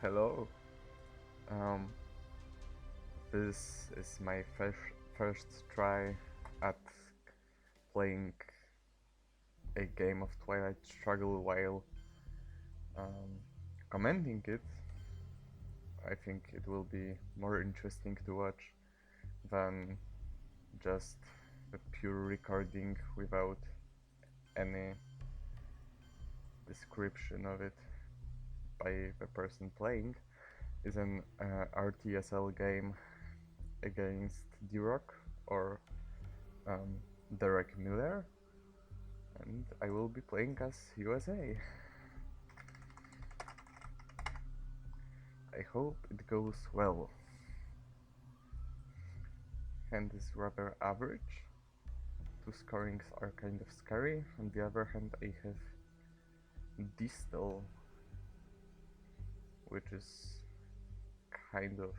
Hello. Um, this is my first try at playing a game of Twilight Struggle while um, commenting it. I think it will be more interesting to watch than just a pure recording without any description of it by the person playing. Is an RTSL game against D-Rock or Derek Miller, and I will be playing as USA. I hope it goes well. Hand is rather average. Two scorings are kind of scary. On the other hand, I have Distal, which is kind of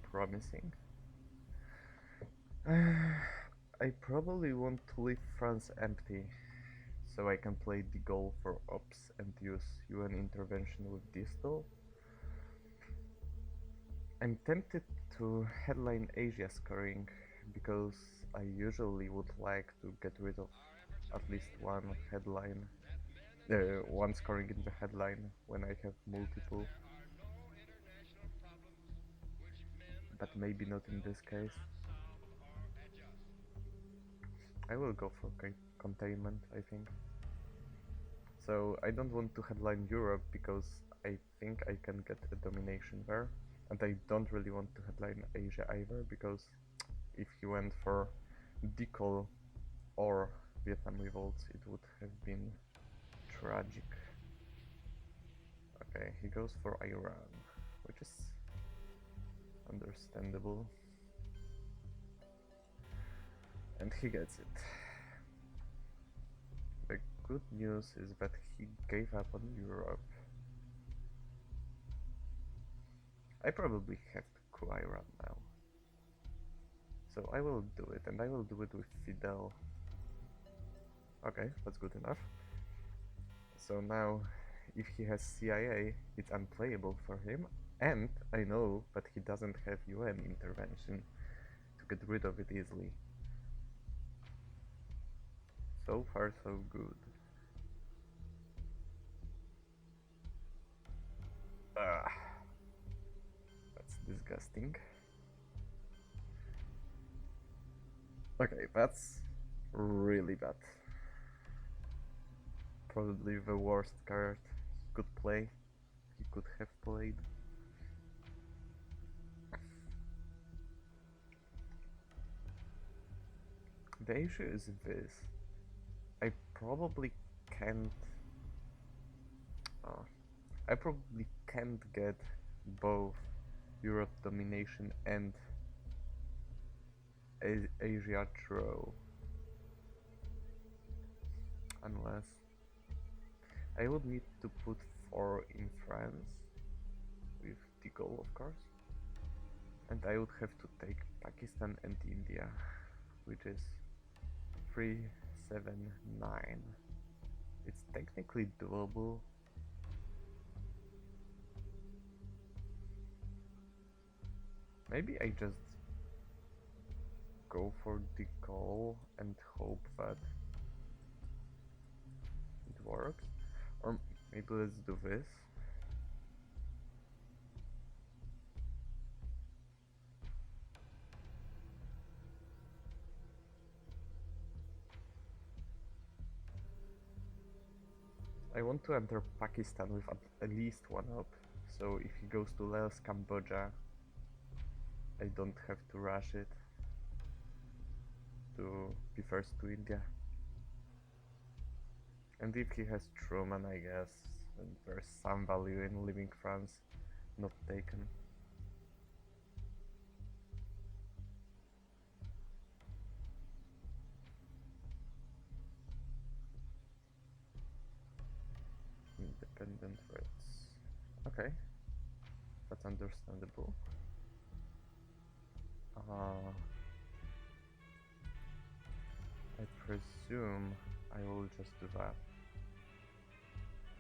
promising. I probably want to leave France empty, so I can play the goal for ops and use UN intervention with Distal. I'm tempted to headline Asia scoring, because I usually would like to get rid of at least one headline, one scoring in the headline when I have multiple, but maybe not in this case. I will go for containment, I think. So I don't want to headline Europe because I think I can get a domination there, and I don't really want to headline Asia either, because if he went for Decol or Vietnam revolts, it would have been tragic. Okay, he goes for Iran, which is understandable. And he gets it. The good news is that he gave up on Europe. I probably have to coup Iran now. So I will do it, and I will do it with Fidel. Okay, that's good enough. So now, if he has CIA, it's unplayable for him, and I know that he doesn't have UN intervention to get rid of it easily. So far, so good. Ah, that's disgusting. Okay, that's really bad. Probably the worst card he could play. He could have played. The issue is this. I probably can't. Uh, I probably can't get both Europe domination and Asia draw, unless I would need to put 4 in France with the goal, of course, and I would have to take Pakistan and India, which is 3, 7, 9. It's technically doable. Maybe I just go for the goal and hope that it works. Or maybe let's do this. I want to enter Pakistan with at least 1 up. So if he goes to Laos, Cambodia, I don't have to rush it to be first to India. And if he has Truman, I guess, then there's some value in leaving France not taken. Independent threats. Okay, that's understandable. I presume I will just do that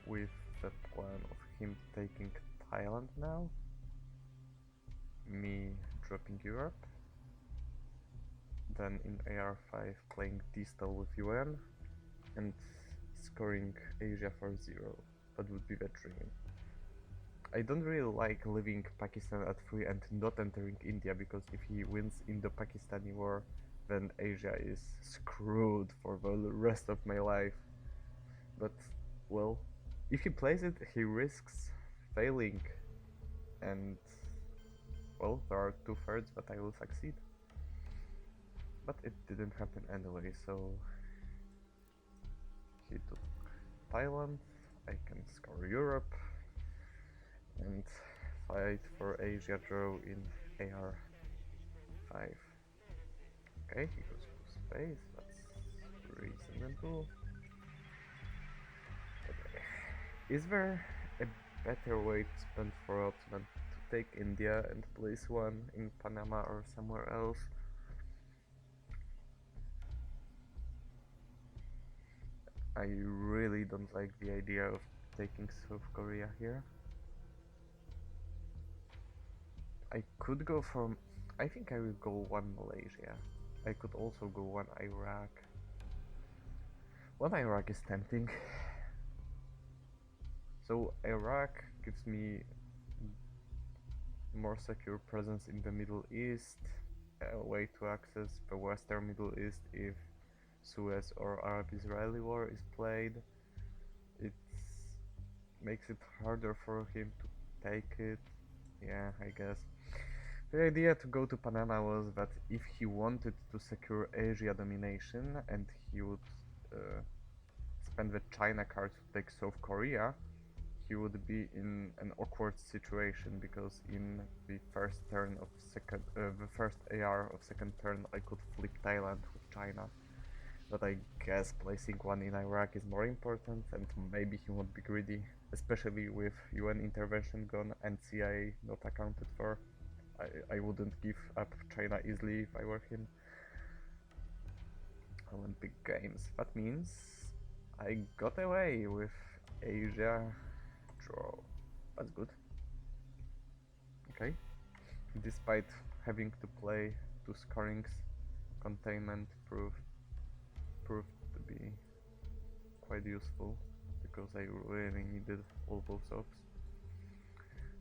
with the plan of him taking Thailand now. Me dropping Europe. Then in AR5 playing distal with UN and scoring Asia for 0. That would be the dream. I don't really like leaving Pakistan at 3 and not entering India, because if he wins Indo-Pakistani war, then Asia is screwed for the rest of my life. But, well, if he plays it, he risks failing, and, well, there are 2/3 that I will succeed. But it didn't happen anyway, so he took Thailand, I can score Europe, and fight for Asia draw in AR5. Okay, he goes to space, that's reasonable. Okay. Is there a better way to spend 4 ops than to take India and place one in Panama or somewhere else? I really don't like the idea of taking South Korea here. I could go from... I think I will go one Malaysia. I could also go one Iraq. One Iraq is tempting. So Iraq gives me more secure presence in the Middle East, a way to access the Western Middle East if Suez or Arab-Israeli war is played. It makes it harder for him to take it. Yeah, I guess. The idea to go to Panama was that if he wanted to secure Asia domination and he would spend the China card to take South Korea, he would be in an awkward situation, because in the first turn of the first AR of second turn I could flip Thailand with China. But I guess placing one in Iraq is more important, and maybe he won't be greedy, especially with UN intervention gone and CIA not accounted for. I wouldn't give up China easily if I were him. Olympic Games. That means I got away with Asia draw. That's good. Okay. Despite having to play 2 scorings, containment proved to be quite useful, because I really needed all those ops.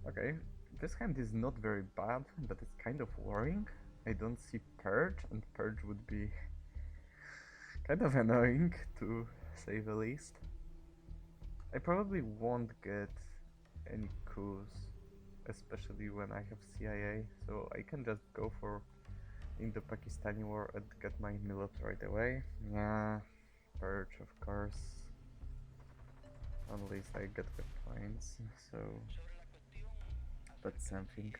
Okay, this hand is not very bad, but it's kind of worrying. I don't see Purge, and Purge would be kind of annoying, to say the least. I probably won't get any coups, especially when I have CIA, so I can just go for Indo-Pakistani war and get my millet right away. Yeah, Purge, of course. Unless I get the points, so that's something.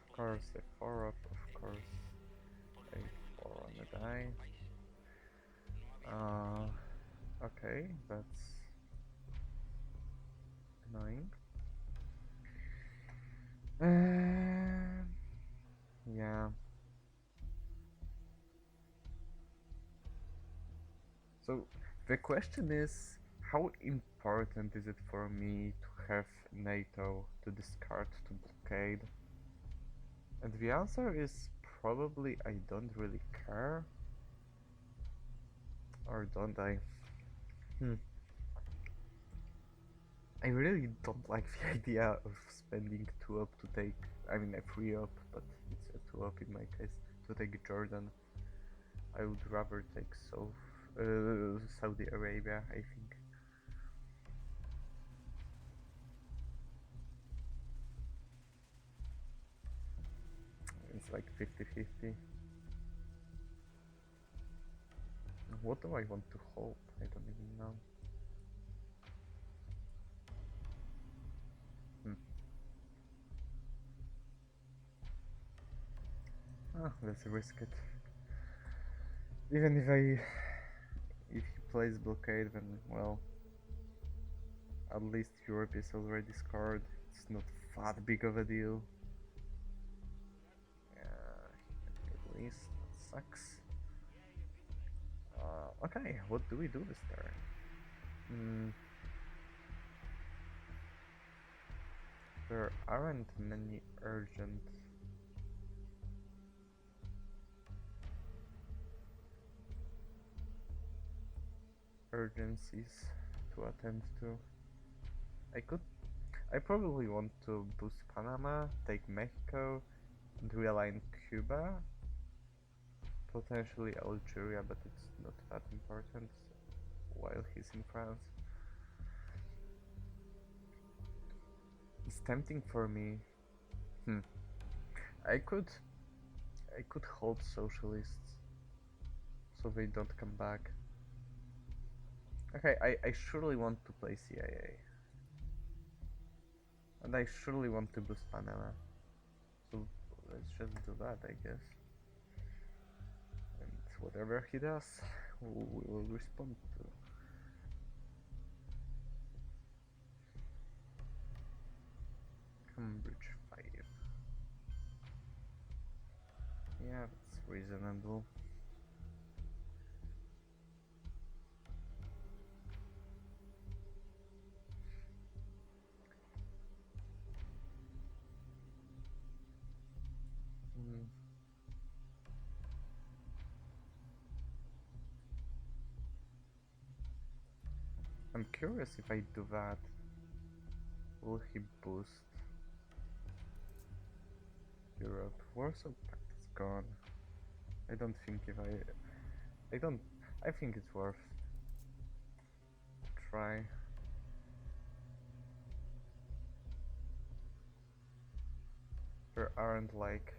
Of course, a 4 up, of course, a 4 on the die. Okay, that's annoying. Yeah. So the question is, how important is it for me to have NATO to discard to blockade? And the answer is probably I don't really care. Or don't I? I really don't like the idea of spending 2 up to take, I mean a 3 up, but it's a 2 up in my case, to take Jordan. I would rather take Saudi Arabia, I think. It's like 50-50. What do I want to hold? I don't even know. Let's risk it. Even if he plays blockade, then, well, at least Europe is already scored. It's not that big of a deal. Yeah, Middle East sucks. Okay, what do we do this turn? There aren't many urgencies to attend to. I probably want to boost Panama, take Mexico, and realign Cuba, potentially Algeria, but it's not that important while he's in France. It's tempting for me. I could hold socialists so they don't come back. Okay, I surely want to play CIA. And I surely want to boost Panama. So let's just do that, I guess. And whatever he does, we will respond to. Cambridge 5. Yeah, that's reasonable. I'm curious if I do that, will he boost Europe? Warsaw Pact is gone. I don't think I think it's worth to try. There aren't like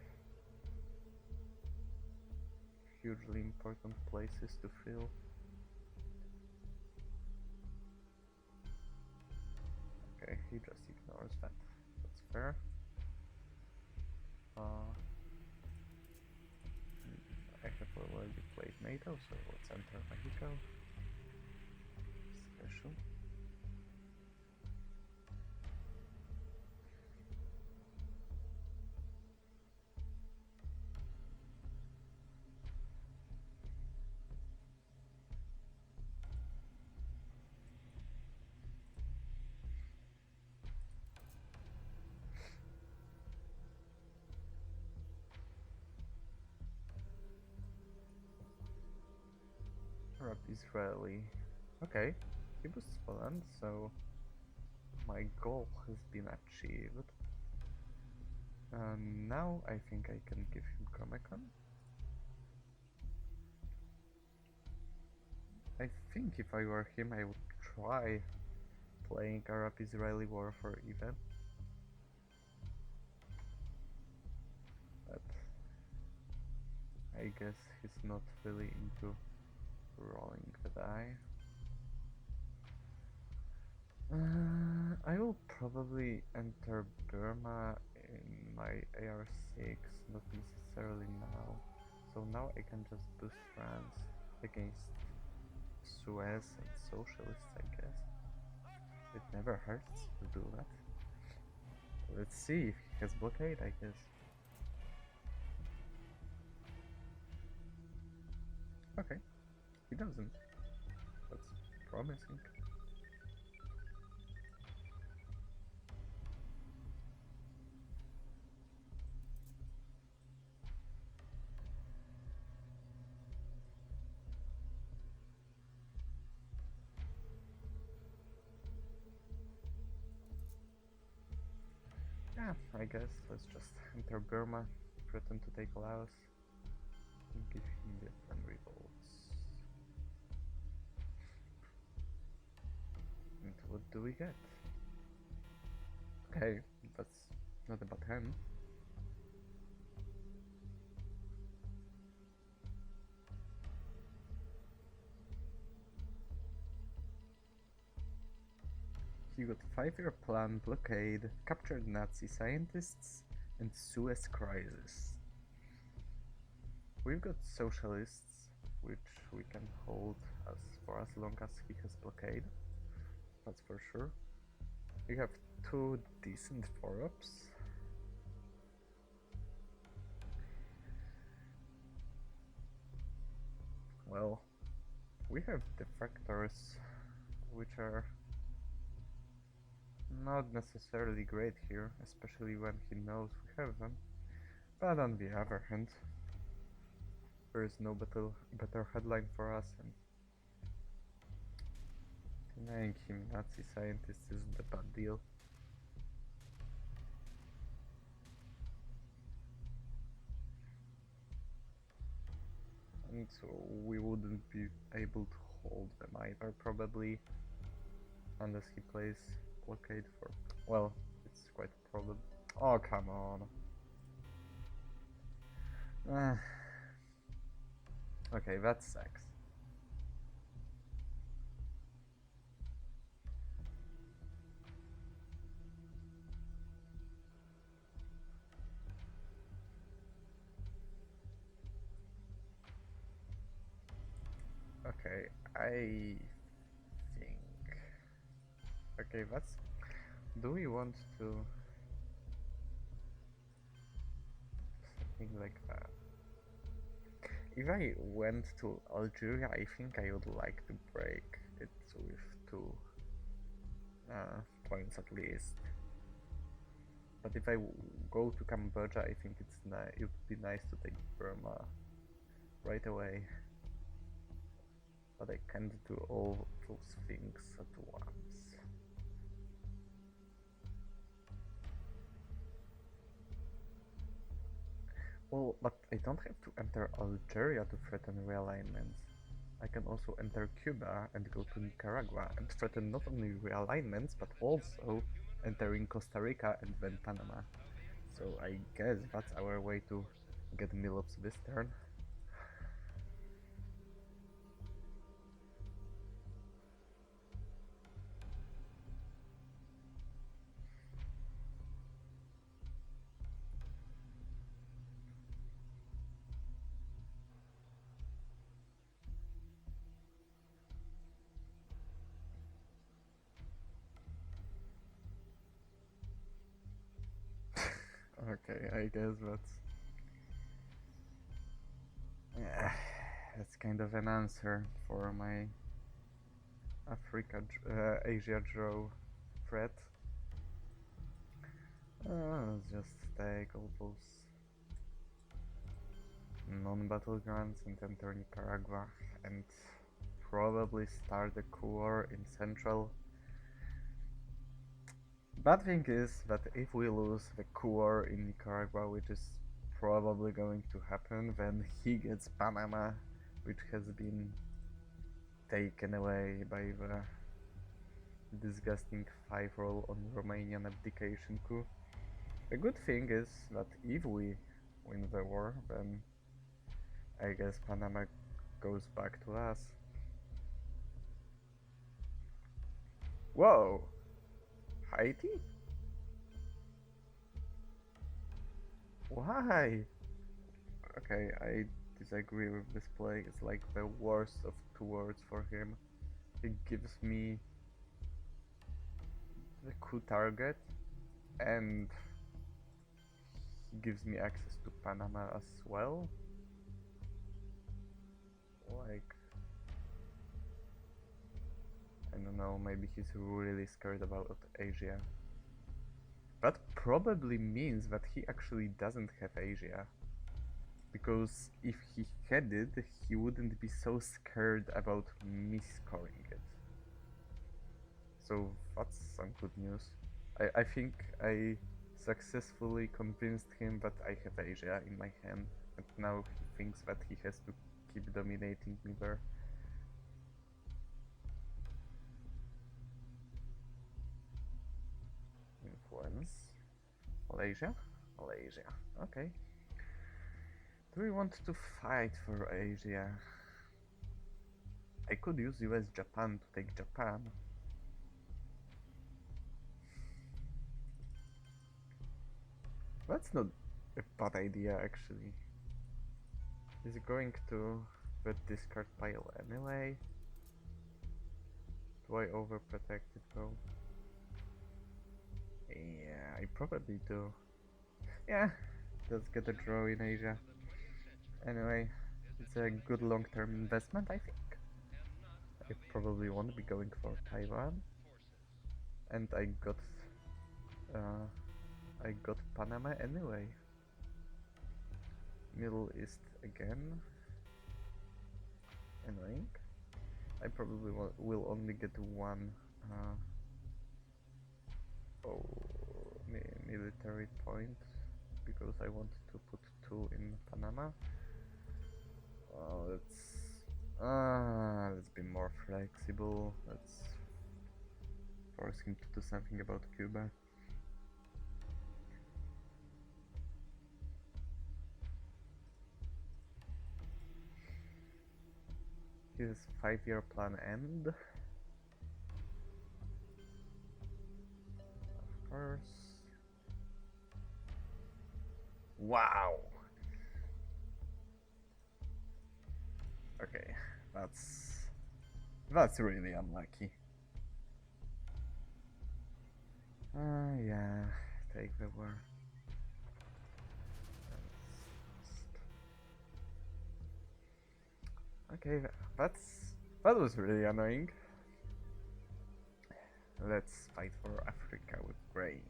hugely important places to fill. Okay, he just ignores that. That's fair. I have already played NATO, so let's enter Mexico. Special. Arab Israeli. Okay, he boosts Poland, so my goal has been achieved. Now I think I can give him Comecon. I think if I were him, I would try playing Arab-Israeli Warfare event. But I guess he's not really into rolling the die. I will probably enter Burma in my AR6, not necessarily now. So now I can just boost France against Suez and socialists, I guess. It never hurts to do that. Let's see if he has blockade, I guess. Okay, he doesn't. That's promising. Yeah, I guess let's just enter Burma, pretend to take Laos, and give him Vietnam revolts. And what do we get? Okay, that's not a bad hand. You got 5-year plan, blockade, captured Nazi scientists, and Suez crisis. We've got socialists, which we can hold for as long as he has blockade. That's for sure. We have 2 decent 4-ups. Well, We have defectors, which are not necessarily great here, especially when he knows we have them. But on the other hand, there is no better headline for us, and denying him Nazi scientist isn't a bad deal. And so we wouldn't be able to hold them either, probably, unless he plays blockade for... well, it's quite probable. Oh, come on. Okay, that sucks. Okay, I think... okay, that's... do we want to... something like that? If I went to Algeria, I think I would like to break it with 2 points at least. But if I go to Cambodia, I think it would be nice to take Burma right away. But I can't do all those things at once. Well, but I don't have to enter Algeria to threaten realignments. I can also enter Cuba and go to Nicaragua and threaten not only realignments, but also entering Costa Rica and then Panama. So I guess that's our way to get Milops this turn. Okay, I guess yeah, that's kind of an answer for my Asia draw threat. Let's just take all those non-battlegrounds and enter Nicaragua and probably start the coup in Central. Bad thing is that if we lose the coup in Nicaragua, which is probably going to happen, then he gets Panama, which has been taken away by the disgusting 5-roll on Romanian abdication coup. The good thing is that if we win the war, then I guess Panama goes back to us. Whoa! Haiti? Why? Okay, I disagree with this play. It's like the worst of 2 words for him. It gives me the coup target and he gives me access to Panama as well. Like, I don't know, maybe he's really scared about Asia. That probably means that he actually doesn't have Asia. Because if he had it, he wouldn't be so scared about me scoring it. So that's some good news. I think I successfully convinced him that I have Asia in my hand, and now he thinks that he has to keep dominating me there. Influence. Malaysia? Malaysia. Okay. Do we want to fight for Asia? I could use US Japan to take Japan. That's not a bad idea, actually. Is it going to the discard pile anyway? Do I overprotect it though? Yeah, I probably do. Yeah, let's get a draw in Asia. Anyway, it's a good long-term investment, I think. I probably won't be going for Taiwan, and uh, I got Panama anyway. Middle East again. Annoying. I probably will only get one oh, military point because I want to put two in Panama. Let's be more flexible. Let's force him to do something about Cuba. His 5-year plan end. Of course. Wow. Okay, that's really unlucky. Yeah, take the war. Okay, that was really annoying. Let's fight for Africa with grain.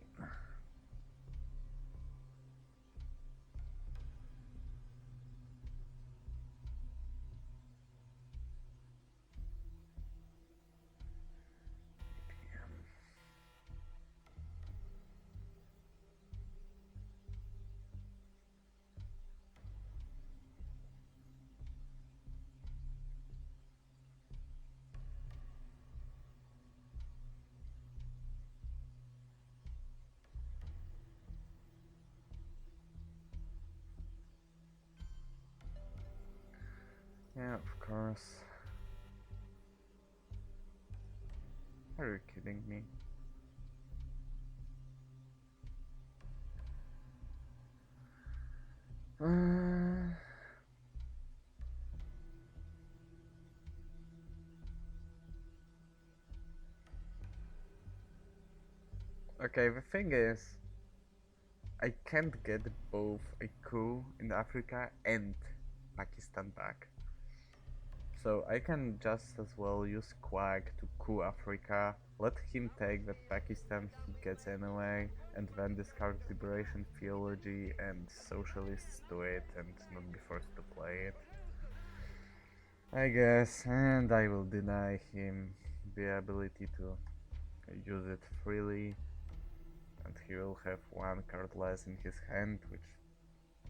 Yeah, of course. Are you kidding me? Okay, the thing is, I can't get both a coup in Africa and Pakistan back. So I can just as well use Quag to coup Africa, let him take the Pakistan he gets anyway, and then discard liberation theology and socialists to it and not be forced to play it. I guess, and I will deny him the ability to use it freely, and he will have one card less in his hand, which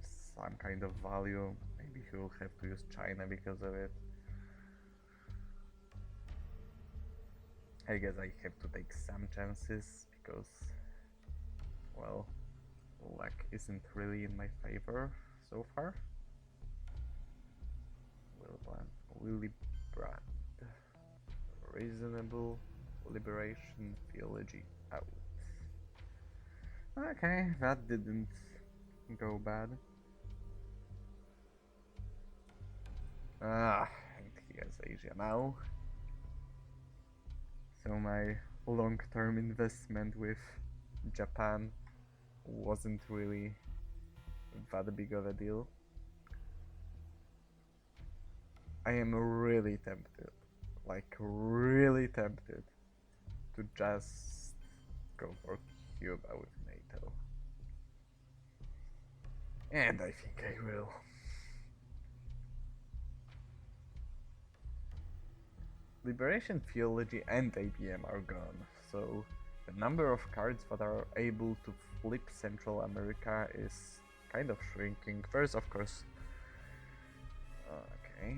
is some kind of value. Maybe he will have to use China because of it. I guess I have to take some chances because, well, luck isn't really in my favor so far. Willy Brandt. Reasonable liberation theology out. Okay, that didn't go bad. And he has Asia now. So my long-term investment with Japan wasn't really that big of a deal. I am really tempted, like really tempted, to just go for Cuba with NATO. And I think I will. Liberation Theology and ABM are gone, so the number of cards that are able to flip Central America is kind of shrinking. First, of course, okay.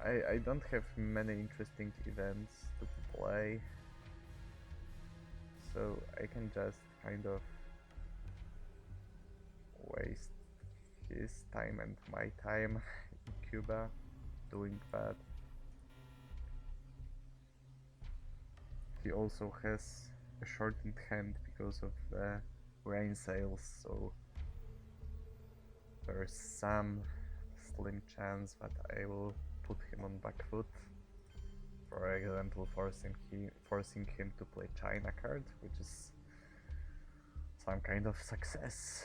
I don't have many interesting events to play, so I can just kind of waste his time and my time in Cuba doing that. He also has a shortened hand because of the grain sales, so there's some slim chance that I will put him on back foot. For example, forcing him to play China card, which is some kind of success.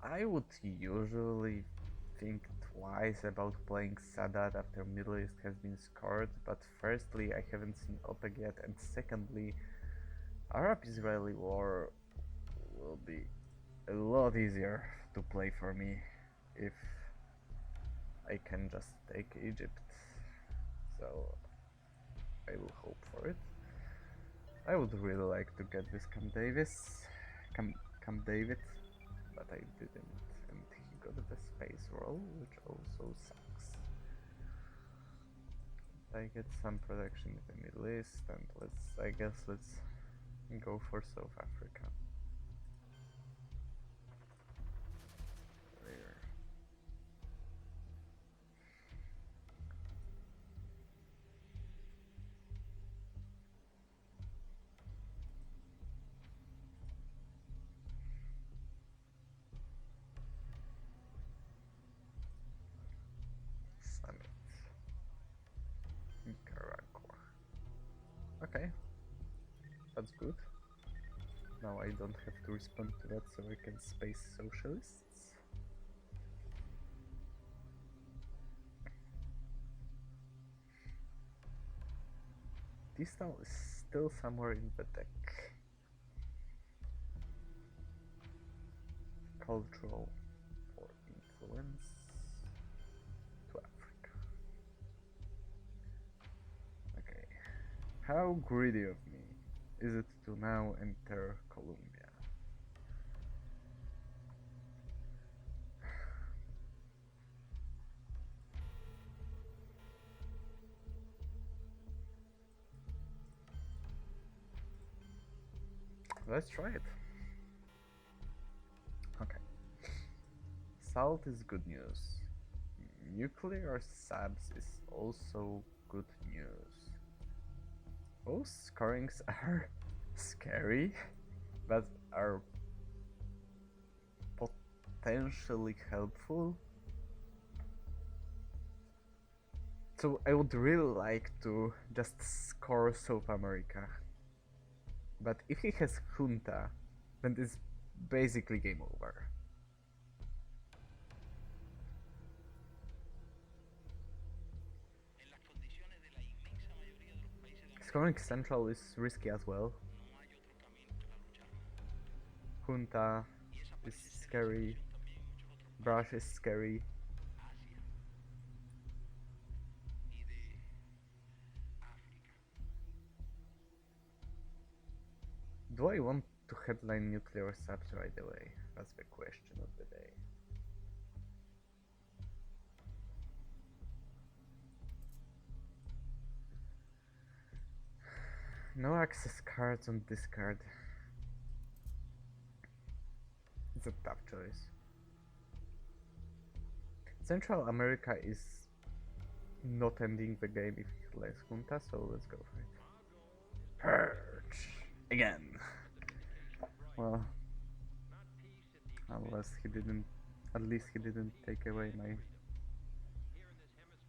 I would usually think twice about playing Sadat after Middle East has been scored, but firstly, I haven't seen OPEC yet, and secondly, Arab-Israeli war will be a lot easier to play for me if I can just take Egypt. So I will hope for it. I would really like to get this Camp David, but I didn't, and he got the space roll, which also sucks. I get some production in the Middle East, and I guess let's go for South Africa. There. Summit. Nicaragua. Okay, that's good. Now I don't have to respond to that, so I can space socialists. Distal is still somewhere in the deck. Cultural for influence to Africa. Okay. How greedy of me is it to now enter Colombia? Let's try it. Okay. Salt is good news. Nuclear subs is also good news. Both scorings are scary, but are potentially helpful. So I would really like to just score South America. But if he has Junta, then it's basically game over. Scoring Central is risky as well. Junta is scary. Brush is scary. Do I want to headline nuclear subs right away? That's the question of the day. No access cards on this card. It's a tough choice. Central America is not ending the game if he plays Junta, so let's go for it. Purge! Again! Well, unless he didn't, at least he didn't take away my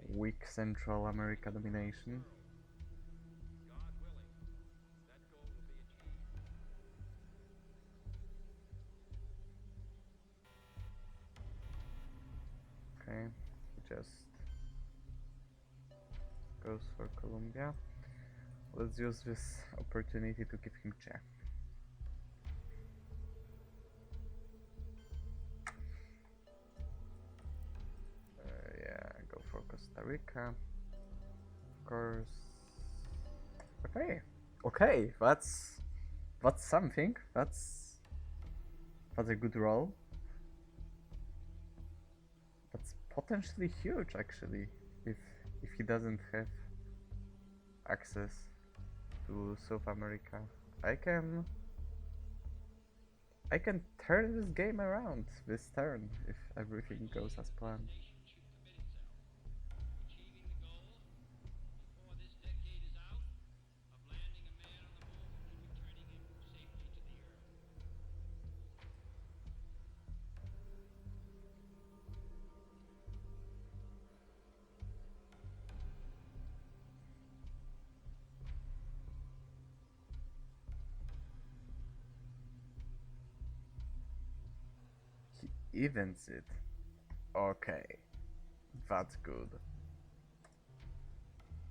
weak Central America domination. Okay, he just goes for Colombia. Let's use this opportunity to give him check. Yeah, go for Costa Rica. Of course. Okay. Okay, that's something. That's a good roll. That's potentially huge actually if he doesn't have access to South America. I can turn this game around this turn if everything goes as planned. evens it. Okay, that's good.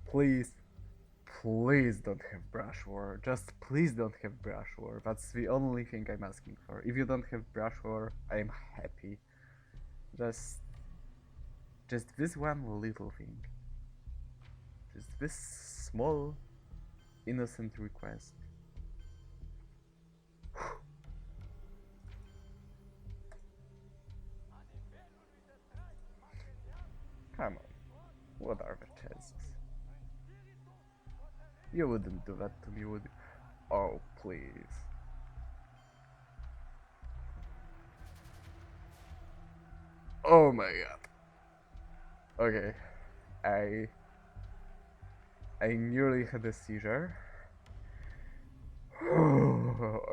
Please, please don't have brush war. Just please don't have brush war. That's the only thing I'm asking for. If you don't have brush war, I'm happy. Just this one little thing. Just this small, innocent request. Come on, what are the chances? You wouldn't do that to me, would you? Oh, please. Oh my god. Okay, I nearly had a seizure.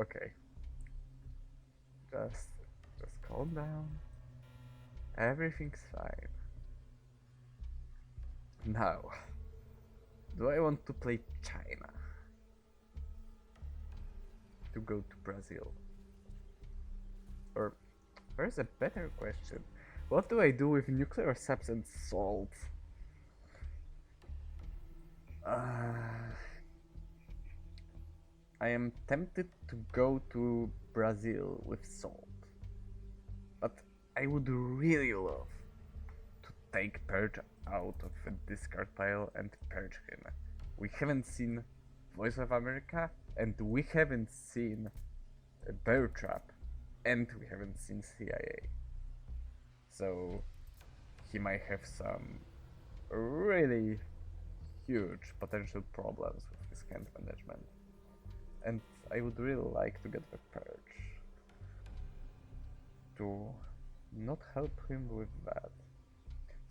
Okay. Just calm down. Everything's fine. Now, do I want to play China? To go to Brazil? Or, there's a better question. What do I do with nuclear substance salt? I am tempted to go to Brazil with salt. But I would really love to take Purge out of the discard pile and purge him. We haven't seen Voice of America, and we haven't seen Bear Trap, and we haven't seen CIA. So he might have some really huge potential problems with his hand management. And I would really like to get the Purge to not help him with that.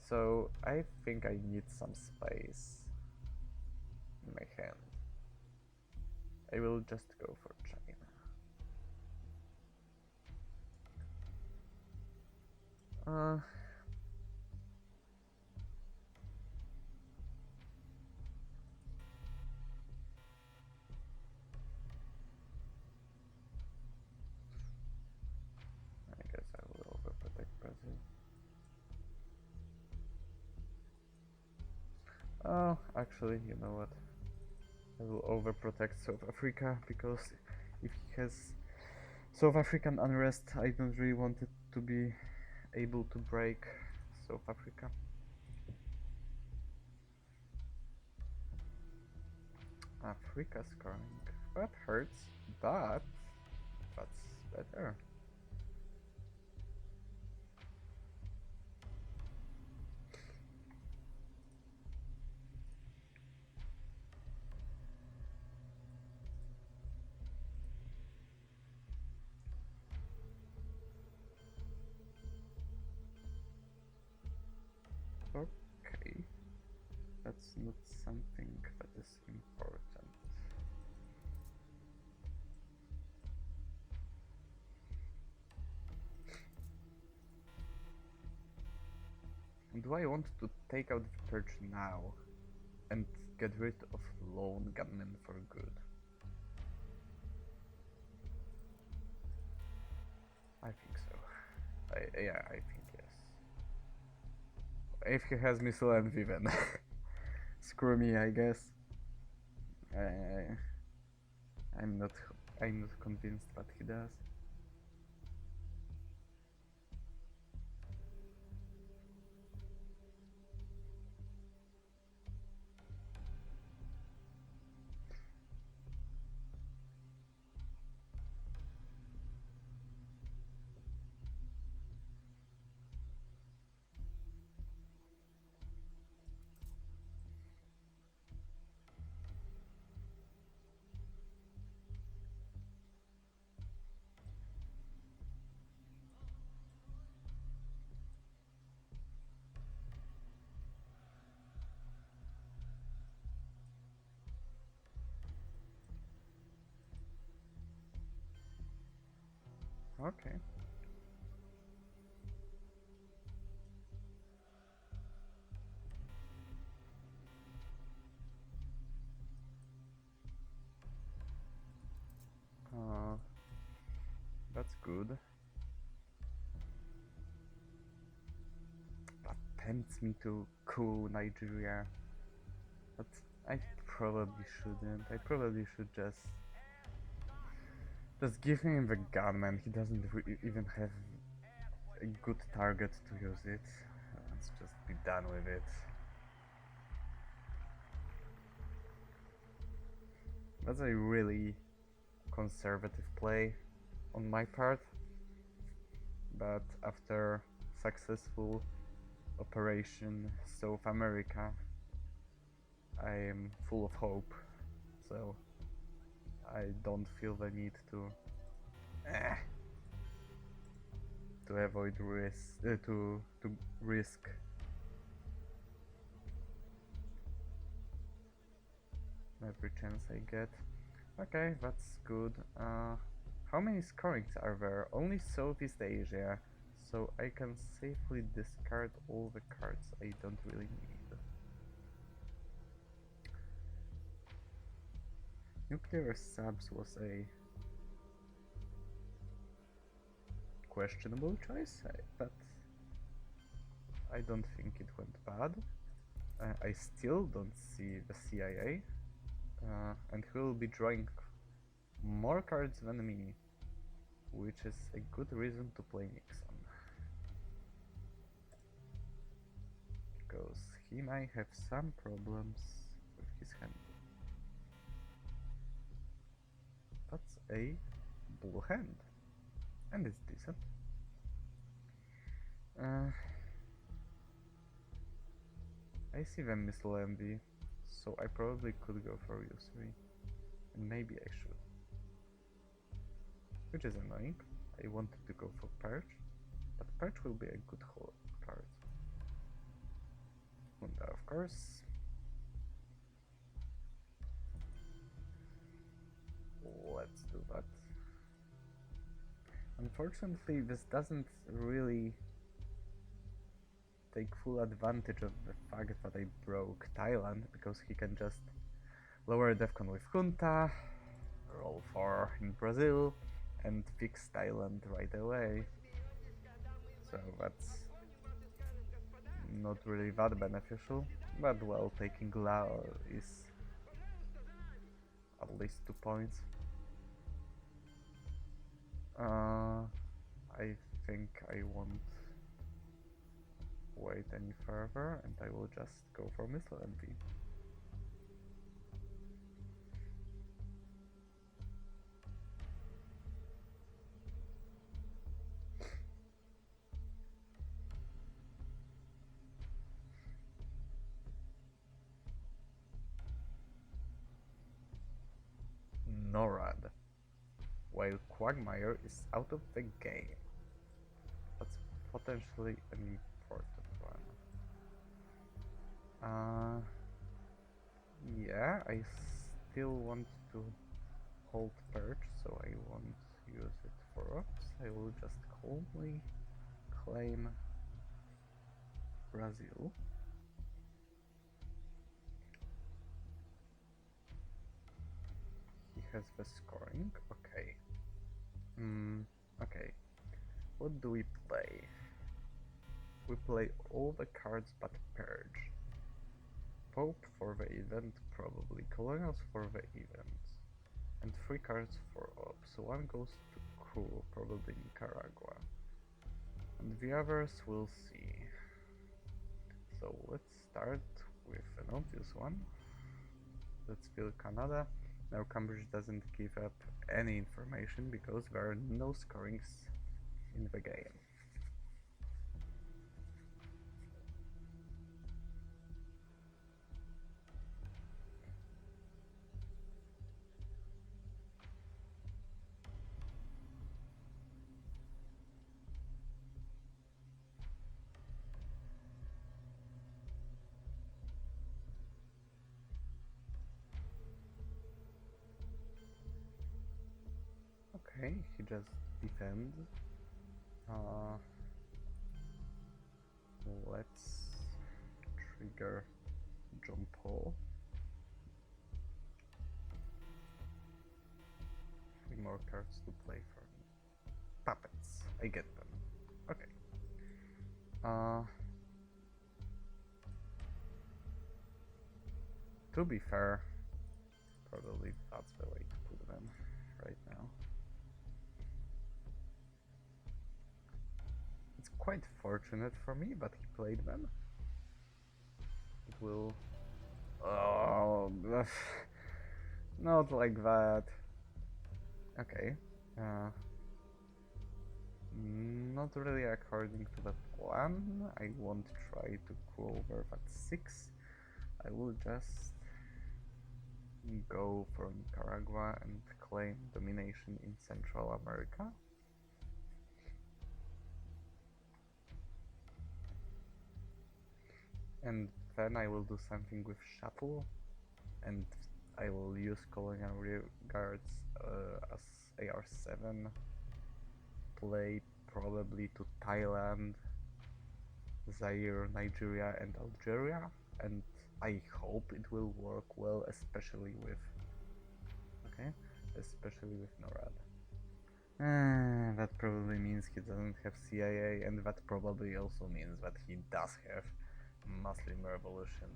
So I think I need some space in my hand. I will just go for China. I guess I will overprotect Brazil. Oh, actually, you know what? I will overprotect South Africa, because if he has South African unrest, I don't really want it to be able to break South Africa. Africa scoring. That hurts, but that's better. Okay, that's not something that is important. Do I want to take out the purge now and get rid of lone gunmen for good? I think so. Yeah, I think yes. If he has missile and Viven, screw me, I guess. I'm not. I'm not convinced that he does. Okay. That's good. tempts me to coup Nigeria, but I probably shouldn't. I probably should just give him the gunman. He doesn't even have a good target to use it. Let's just be done with it. That's a really conservative play on my part, but after successful Operation South America, I am full of hope, so I don't feel the need to avoid to risk every chance I get. Okay, that's good. How many scorings are there? Only Southeast Asia, so I can safely discard all the cards I don't really need. Nuclear subs was a questionable choice, but I don't think it went bad. I still don't see the CIA, and he will be drawing more cards than me, which is a good reason to play Nixon. Because he might have some problems with his hand. That's a blue hand, and it's decent. I see the missile envy, so I probably could go for U3, and maybe I should. Which is annoying. I wanted to go for Perch, but Perch will be a good card. Munda, of course. Let's do that. Unfortunately, this doesn't really take full advantage of the fact that I broke Thailand, because he can just lower Defcon with Junta, roll 4 in Brazil, and fix Thailand right away. So that's not really that beneficial, but well, taking Lao is at least 2 points. I think I won't wait any further, and I will just go for Missile Envy. NORAD, while Quagmire is out of the game. That's potentially an important one. Yeah, I still want to hold Perch, so I won't use it for ops. I will just calmly claim Brazil. He has the scoring, okay. Okay. What do we play? We play all the cards but Purge. Pope for the event, probably. Colonials for the event. And 3 cards for ops. So 1 goes to Cool, probably Nicaragua. And the others we'll see. So let's start with an obvious one. Let's build Canada. Now Cambridge doesn't give up any information because there are no scorings in the game. Okay, he just defends. Let's trigger John Paul. 3 more cards to play for me. Puppets, I get them. Okay. To be fair, probably that's the way to put them right now. It's quite fortunate for me, but he played them. It will... Oh, not like that. Okay. Not really according to the plan. I won't try to go over that 6. I will just go for Nicaragua and claim domination in Central America. And then I will do something with shuttle, and I will use colonial guards as AR-7, play probably to Thailand, Zaire, Nigeria and Algeria, and I hope it will work well, especially with NORAD. That probably means he doesn't have CIA, and that probably also means that he does have Muslim Revolution.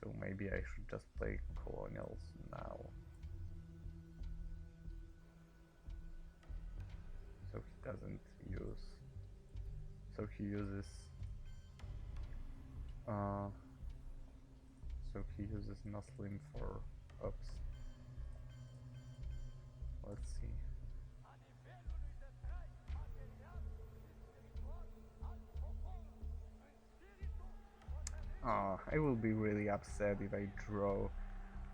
So maybe I should just play colonials now. So he doesn't use... So he uses... So he uses Muslim for... Oops. Let's see. I will be really upset if I draw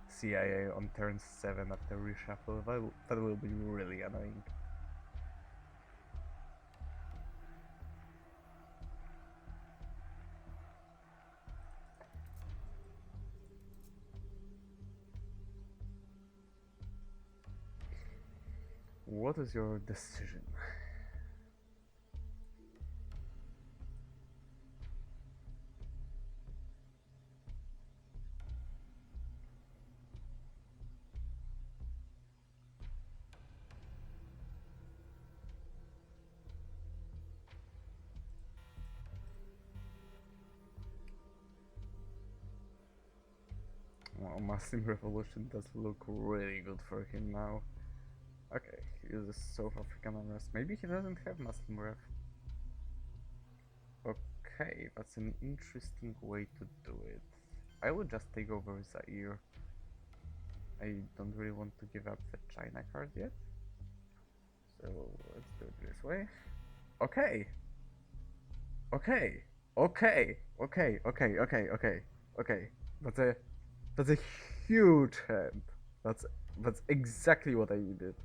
CIA on turn 7 after reshuffle. That will be really annoying. What is your decision? Well, Muslim Revolution does look really good for him now. Okay, he uses South African unrest. Maybe he doesn't have Muslim Rev. Okay, that's an interesting way to do it. I would just take over Zaire. I don't really want to give up the China card yet. So let's do it this way. Okay. Okay. Okay. Okay. Okay. Okay. Okay. Okay. That's a huge hand. That's exactly what I needed.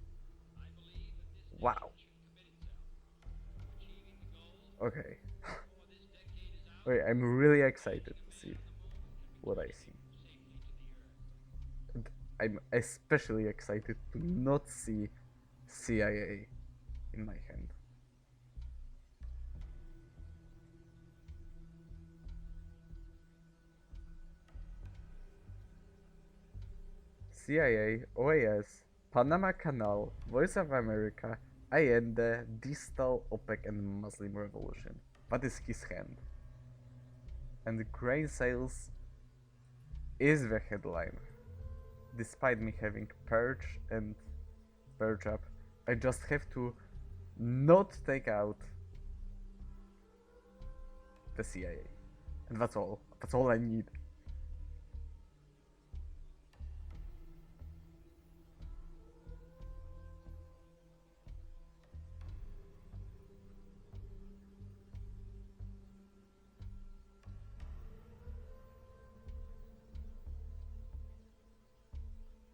Wow. Okay. Wait, I'm really excited to see what I see. And I'm especially excited to not see CIA in my hand. CIA, OAS, Panama Canal, Voice of America, Allende, Distal, OPEC and Muslim Revolution. That is his hand. And grain sales is the headline. Despite me having Purge and Purge up, I just have to not take out the CIA. And that's all. That's all I need.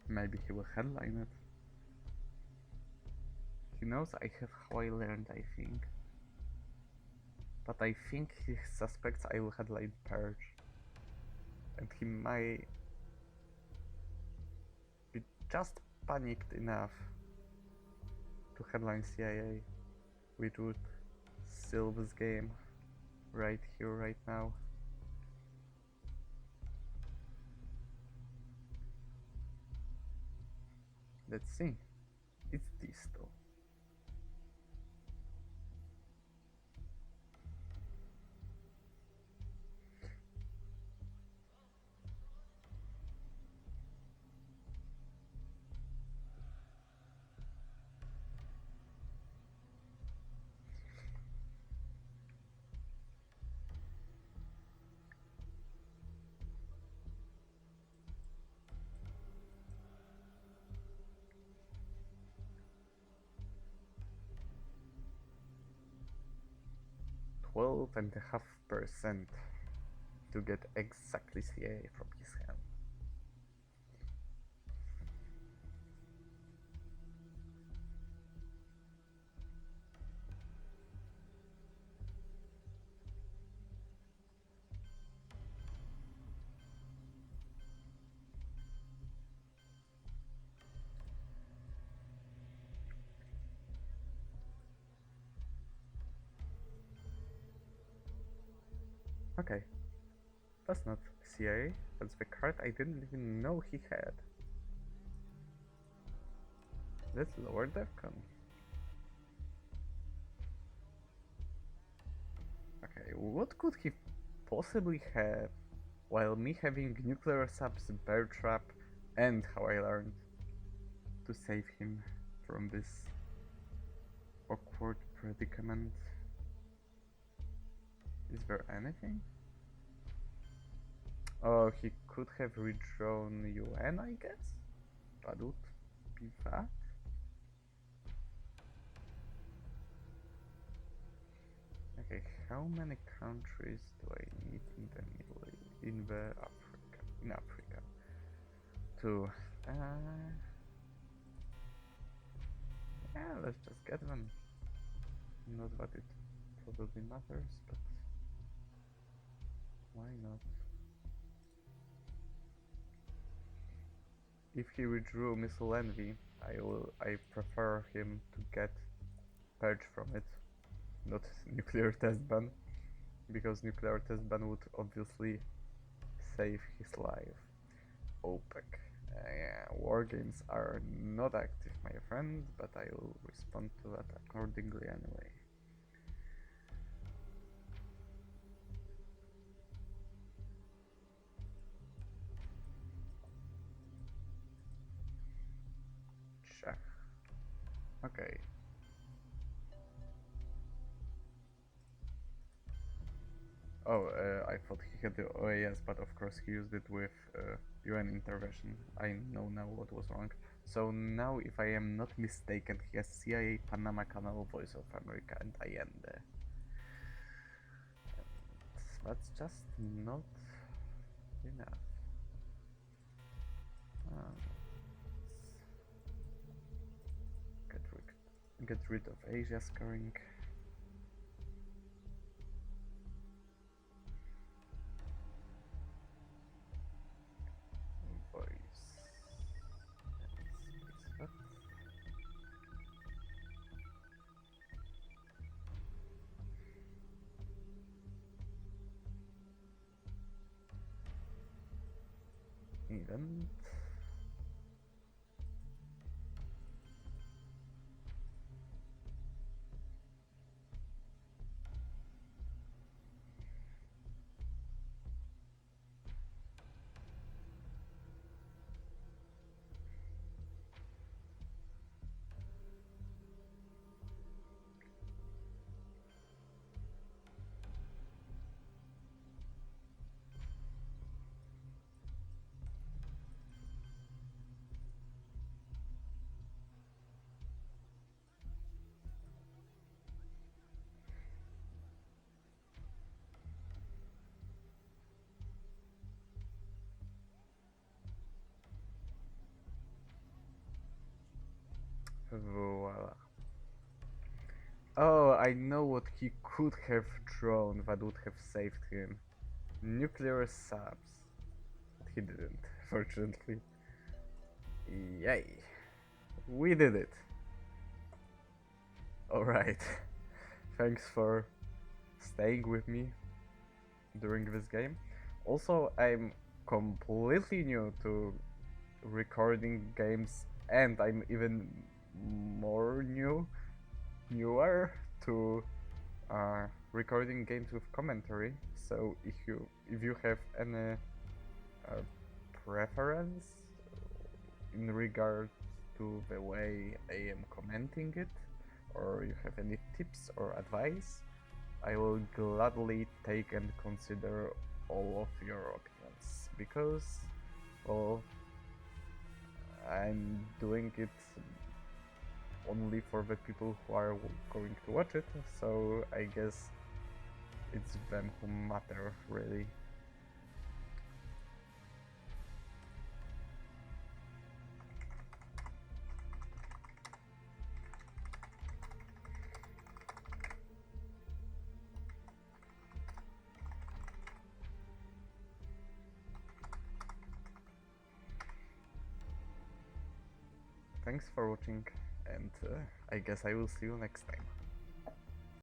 Maybe he will headline it. He knows I have how I learned, I think. But I think he suspects I will headline Purge. And he might be just panicked enough to headline CIA, which would seal this game right here, right now. Let's see. It's this though. 12.5% to get exactly CIA from his hand. Okay, that's not CIA, that's the card I didn't even know he had. Let's lower Defcon. Okay, what could he possibly have while me having nuclear subs, bear trap, and how I learned to save him from this awkward predicament? Is there anything? Oh, he could have redrawn UN, I guess? That would be that? Okay, how many countries do I need in the Middle East, in Africa? Two. Yeah, let's just get them. Not that it probably matters, but why not? If he withdrew Missile Envy, I prefer him to get purge from it, not nuclear test ban, because nuclear test ban would obviously save his life. OPEC. Yeah, war games are not active, my friend, but I will respond to that accordingly anyway. Check. Okay. Oh, I thought he had the OAS, but of course he used it with UN intervention. I know now what was wrong. So now, if I am not mistaken, he has CIA, Panama Canal, Voice of America, and Allende. And that's just not enough. Get rid of Asia scoring. Voice. And event. Voila. Oh, I know what he could have drawn that would have saved him. Nuclear subs. But he didn't, fortunately. Yay. We did it. Alright. Thanks for staying with me during this game. Also, I'm completely new to recording games, and I'm even more newer to recording games with commentary. So if you have any preference in regards to the way I am commenting it, or you have any tips or advice, I will gladly take and consider all of your opinions, because, well, I'm doing it only for the people who are going to watch it, so I guess it's them who matter, really. Thanks for watching, and I guess I will see you next time.